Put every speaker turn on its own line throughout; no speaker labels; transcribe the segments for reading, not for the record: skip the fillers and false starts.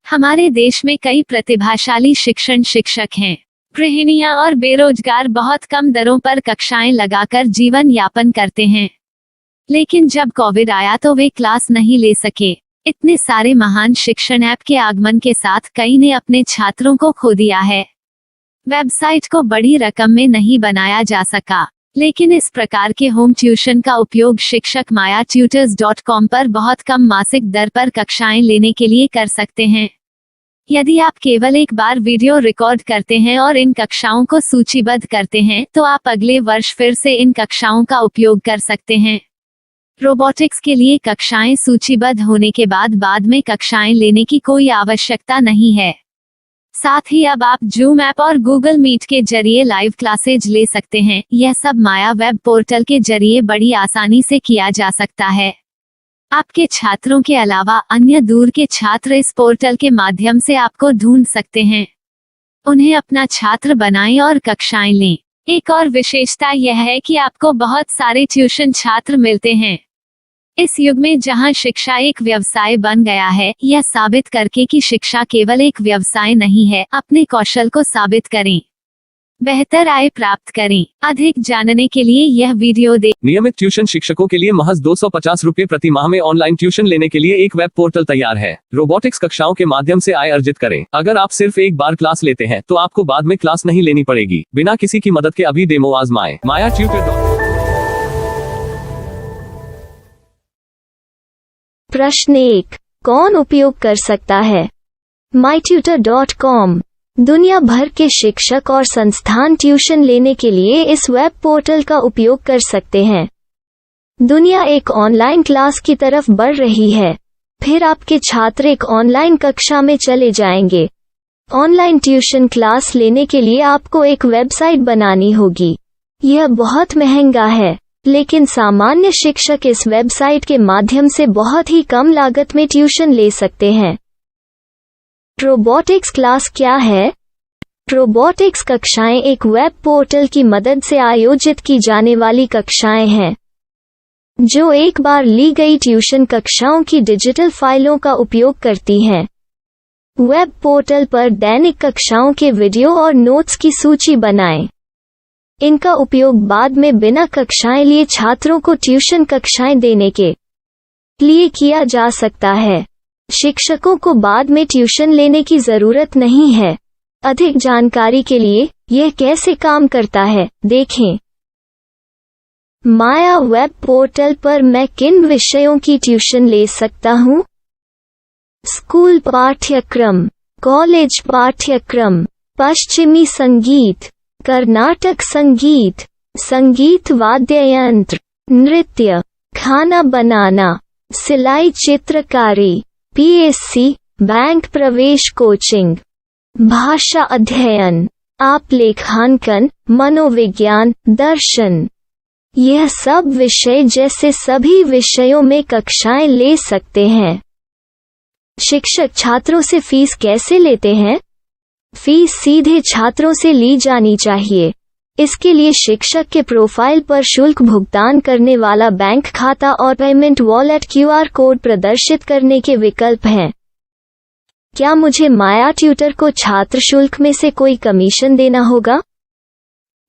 हमारे देश में कई प्रतिभाशाली शिक्षण शिक्षक हैं। गृहिणियां और बेरोजगार बहुत कम दरों पर कक्षाएं लगाकर जीवन यापन करते हैं। लेकिन जब कोविड आया तो वे क्लास नहीं ले सके। इतने सारे महान शिक्षण ऐप के आगमन के साथ कई ने अपने छात्रों को खो दिया है। वेबसाइट को बड़ी रकम में नहीं बनाया जा सका, लेकिन इस प्रकार के होम ट्यूशन का उपयोग शिक्षक myatutors.com पर बहुत कम मासिक दर पर कक्षाएं लेने के लिए कर सकते हैं। यदि आप केवल एक बार वीडियो रिकॉर्ड करते हैं और इन कक्षाओं को सूचीबद्ध करते हैं तो आप अगले वर्ष फिर से इन कक्षाओं का उपयोग कर सकते हैं। रोबोटिक्स के लिए कक्षाएं सूचीबद्ध होने के बाद में कक्षाएं लेने की कोई आवश्यकता नहीं है। साथ ही अब आप जूम ऐप और गूगल मीट के जरिए लाइव क्लासेज ले सकते हैं। यह सब माया वेब पोर्टल के जरिए बड़ी आसानी से किया जा सकता है। आपके छात्रों के अलावा अन्य दूर के छात्र इस पोर्टल के माध्यम से आपको ढूंढ सकते हैं। उन्हें अपना छात्र बनाएं और कक्षाएं लें। एक और विशेषता यह है कि आपको बहुत सारे ट्यूशन छात्र मिलते हैं। इस युग में जहां शिक्षा एक व्यवसाय बन गया है, यह साबित करके कि शिक्षा केवल एक व्यवसाय नहीं है, अपने कौशल को साबित करें, बेहतर आय प्राप्त करें। अधिक जानने के लिए यह वीडियो देखें।
नियमित ट्यूशन शिक्षकों के लिए महज 250 रुपए प्रति माह में ऑनलाइन ट्यूशन लेने के लिए एक वेब पोर्टल तैयार है। रोबोटिक्स कक्षाओं के माध्यम से आय अर्जित करें। अगर आप सिर्फ एक बार क्लास लेते हैं तो आपको बाद में क्लास नहीं लेनी पड़ेगी। बिना किसी की मदद के अभी डेमो आजमाएं। myatutors.com।
प्रश्न 1, कौन उपयोग कर सकता है? mytutor.com दुनिया भर के शिक्षक और संस्थान ट्यूशन लेने के लिए इस वेब पोर्टल का उपयोग कर सकते हैं। दुनिया एक ऑनलाइन क्लास की तरफ बढ़ रही है। फिर आपके छात्र एक ऑनलाइन कक्षा में चले जाएंगे। ऑनलाइन ट्यूशन क्लास लेने के लिए आपको एक वेबसाइट बनानी होगी। यह बहुत महंगा है, लेकिन सामान्य शिक्षक इस वेबसाइट के माध्यम से बहुत ही कम लागत में ट्यूशन ले सकते हैं। रोबोटिक्स क्लास क्या है? रोबोटिक्स कक्षाएं एक वेब पोर्टल की मदद से आयोजित की जाने वाली कक्षाएं हैं, जो एक बार ली गई ट्यूशन कक्षाओं की डिजिटल फाइलों का उपयोग करती हैं। वेब पोर्टल पर दैनिक कक्षाओं के वीडियो और नोट्स की सूची बनाएं। इनका उपयोग बाद में बिना कक्षाएं लिए छात्रों को ट्यूशन कक्षाएं देने के लिए किया जा सकता है। शिक्षकों को बाद में ट्यूशन लेने की जरूरत नहीं है। अधिक जानकारी के लिए यह कैसे काम करता है, देखें। माया वेब पोर्टल पर मैं किन विषयों की ट्यूशन ले सकता हूँ? स्कूल पाठ्यक्रम, कॉलेज पाठ्यक्रम, पश्चिमी संगीत, कर्नाटक संगीत, संगीत वाद्य यंत्र, नृत्य, खाना बनाना, सिलाई चित्रकारी, पीएससी, बैंक प्रवेश कोचिंग, भाषा अध्ययन, आप लेखांकन, मनोविज्ञान, दर्शन। यह सब विषय जैसे सभी विषयों में कक्षाएं ले सकते हैं। शिक्षक छात्रों से फीस कैसे लेते हैं? फीस सीधे छात्रों से ली जानी चाहिए। इसके लिए शिक्षक के प्रोफाइल पर शुल्क भुगतान करने वाला बैंक खाता और पेमेंट वॉलेट क्यूआर कोड प्रदर्शित करने के विकल्प हैं। क्या मुझे माया ट्यूटर को छात्र शुल्क में से कोई कमीशन देना होगा?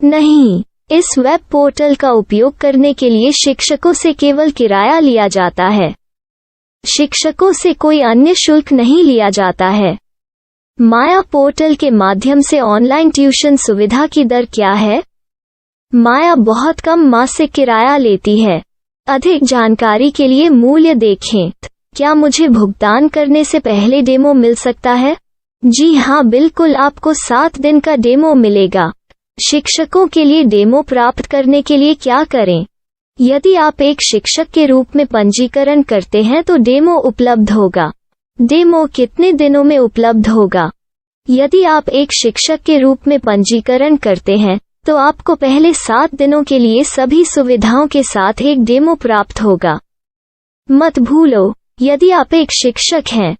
नहीं, इस वेब पोर्टल का उपयोग करने के लिए शिक्षकों से केवल किराया लिया जाता है। शिक्षकों से कोई अन्य शुल्क नहीं लिया जाता है। माया पोर्टल के माध्यम से ऑनलाइन ट्यूशन सुविधा की दर क्या है? माया बहुत कम मासिक किराया लेती है। अधिक जानकारी के लिए मूल्य देखें। क्या मुझे भुगतान करने से पहले डेमो मिल सकता है? जी हाँ, बिल्कुल, आपको 7 दिन का डेमो मिलेगा। शिक्षकों के लिए डेमो प्राप्त करने के लिए क्या करें? यदि आप एक शिक्षक के रूप में पंजीकरण करते हैं तो डेमो उपलब्ध होगा। डेमो कितने दिनों में उपलब्ध होगा? यदि आप एक शिक्षक के रूप में पंजीकरण करते हैं तो आपको पहले 7 दिनों के लिए सभी सुविधाओं के साथ एक डेमो प्राप्त होगा। मत भूलो, यदि आप एक शिक्षक हैं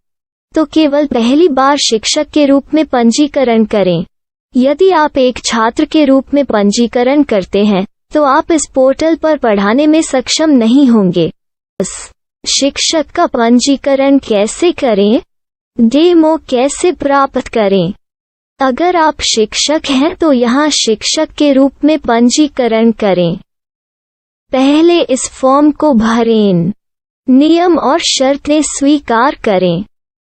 तो केवल पहली बार शिक्षक के रूप में पंजीकरण करें। यदि आप एक छात्र के रूप में पंजीकरण करते हैं तो आप इस पोर्टल पर पढ़ाने में सक्षम नहीं होंगे। शिक्षक का पंजीकरण कैसे करें? डेमो कैसे प्राप्त करें? अगर आप शिक्षक हैं तो यहाँ शिक्षक के रूप में पंजीकरण करें। पहले इस फॉर्म को भरें। नियम और शर्तें स्वीकार करें।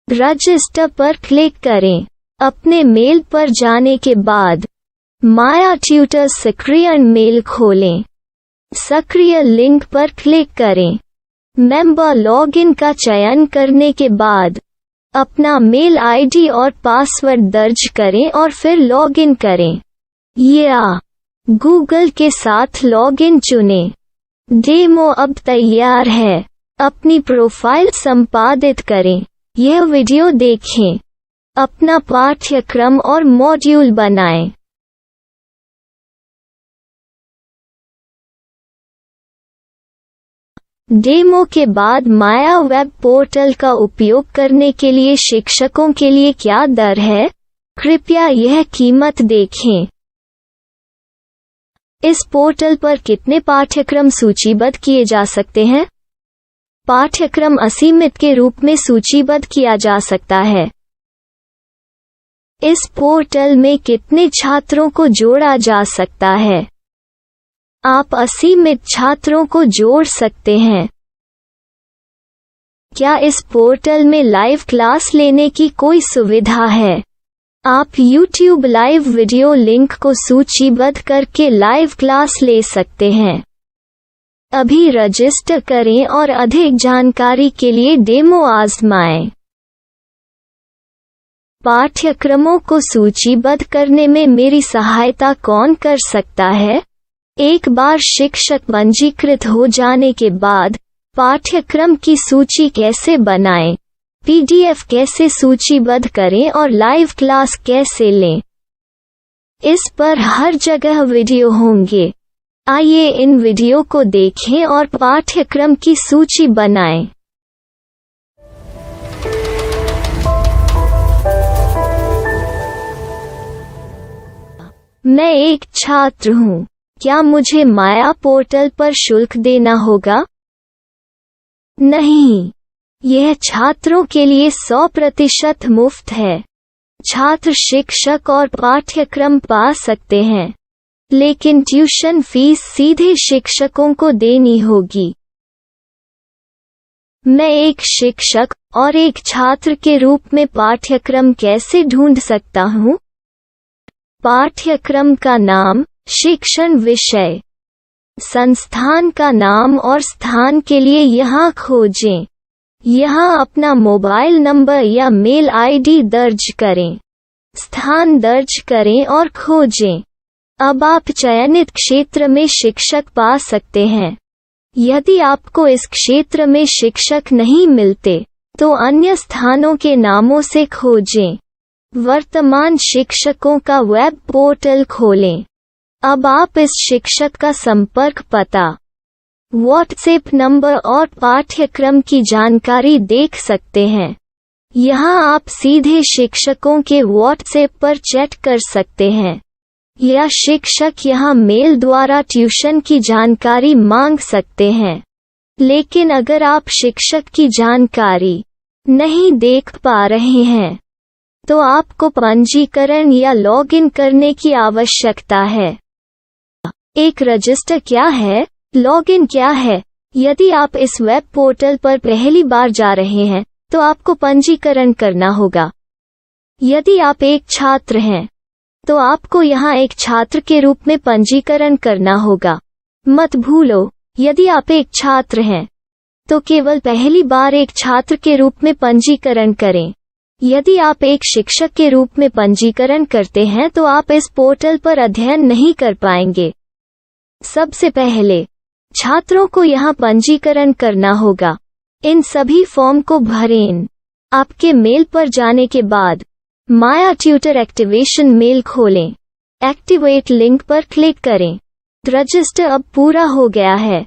रजिस्टर पर क्लिक करें। अपने मेल पर जाने के बाद माया ट्यूटर सक्रिय मेल खोलें। सक्रिय लिंक पर क्लिक करें। मेंबर लॉगिन का चयन करने के बाद अपना मेल आईडी और पासवर्ड दर्ज करें और फिर लॉगिन करें या गूगल के साथ लॉगिन चुनें। डेमो अब तैयार है। अपनी प्रोफाइल संपादित करें। यह वीडियो देखें। अपना पाठ्यक्रम और मॉड्यूल बनाएं। डेमो के बाद माया वेब पोर्टल का उपयोग करने के लिए शिक्षकों के लिए क्या दर है? कृपया यह कीमत देखें। इस पोर्टल पर कितने पाठ्यक्रम सूचीबद्ध किए जा सकते हैं? पाठ्यक्रम असीमित के रूप में सूचीबद्ध किया जा सकता है। इस पोर्टल में कितने छात्रों को जोड़ा जा सकता है? आप असीमित छात्रों को जोड़ सकते हैं। क्या इस पोर्टल में लाइव क्लास लेने की कोई सुविधा है? आप YouTube लाइव वीडियो लिंक को सूचीबद्ध करके लाइव क्लास ले सकते हैं। अभी रजिस्टर करें और अधिक जानकारी के लिए डेमो आजमाएं। पाठ्यक्रमों को सूचीबद्ध करने में मेरी सहायता कौन कर सकता है? एक बार शिक्षक पंजीकृत हो जाने के बाद पाठ्यक्रम की सूची कैसे बनाएं? PDF कैसे सूचीबद्ध करें और लाइव क्लास कैसे लें? इस पर हर जगह वीडियो होंगे। आइए इन वीडियो को देखें और पाठ्यक्रम की सूची बनाएं। मैं एक छात्र हूँ। क्या मुझे माया पोर्टल पर शुल्क देना होगा? नहीं, यह छात्रों के लिए 100% मुफ्त है। छात्र शिक्षक और पाठ्यक्रम पा सकते हैं, लेकिन ट्यूशन फीस सीधे शिक्षकों को देनी होगी। मैं एक शिक्षक और एक छात्र के रूप में पाठ्यक्रम कैसे ढूंढ सकता हूँ? पाठ्यक्रम का नाम, शिक्षण विषय, संस्थान का नाम और स्थान के लिए यहाँ खोजें। यहाँ अपना मोबाइल नंबर या मेल आईडी दर्ज करें। स्थान दर्ज करें और खोजें। अब आप चयनित क्षेत्र में शिक्षक पा सकते हैं। यदि आपको इस क्षेत्र में शिक्षक नहीं मिलते, तो अन्य स्थानों के नामों से खोजें। वर्तमान शिक्षकों का वेब पोर्टल खोलें। अब आप इस शिक्षक का संपर्क पता, व्हाट्सएप नंबर और पाठ्यक्रम की जानकारी देख सकते हैं। यहाँ आप सीधे शिक्षकों के व्हाट्सएप पर चैट कर सकते हैं या शिक्षक यहाँ मेल द्वारा ट्यूशन की जानकारी मांग सकते हैं। लेकिन अगर आप शिक्षक की जानकारी नहीं देख पा रहे हैं, तो आपको पंजीकरण या लॉगिन करने की आवश्यकता है। एक रजिस्टर क्या है? लॉगिन क्या है? यदि आप इस वेब पोर्टल पर पहली बार जा रहे हैं, तो आपको पंजीकरण करना होगा। यदि आप एक छात्र हैं, तो आपको यहाँ एक छात्र के रूप में पंजीकरण करना होगा। मत भूलो, यदि आप एक छात्र हैं, तो केवल पहली बार एक छात्र के रूप में पंजीकरण करें। यदि आप एक शिक्षक के रूप में पंजीकरण करते हैं, तो आप इस पोर्टल पर अध्ययन नहीं कर पाएंगे। सबसे पहले छात्रों को यहाँ पंजीकरण करना होगा। इन सभी फॉर्म को भरें। आपके मेल पर जाने के बाद माया ट्यूटर एक्टिवेशन मेल खोलें। एक्टिवेट लिंक पर क्लिक करें। रजिस्टर अब पूरा हो गया है।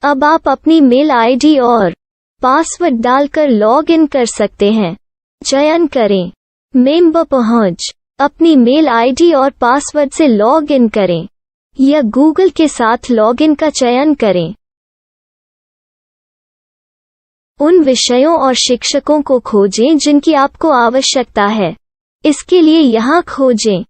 अब आप अपनी मेल आईडी और पासवर्ड डालकर लॉग इन कर सकते हैं। चयन करें मेंबर पहुंच। अपनी मेल आईडी और पासवर्ड से लॉग इन करें या गूगल के साथ लॉगिन का चयन करें। उन विषयों और शिक्षकों को खोजें जिनकी आपको आवश्यकता है। इसके लिए यहाँ खोजें।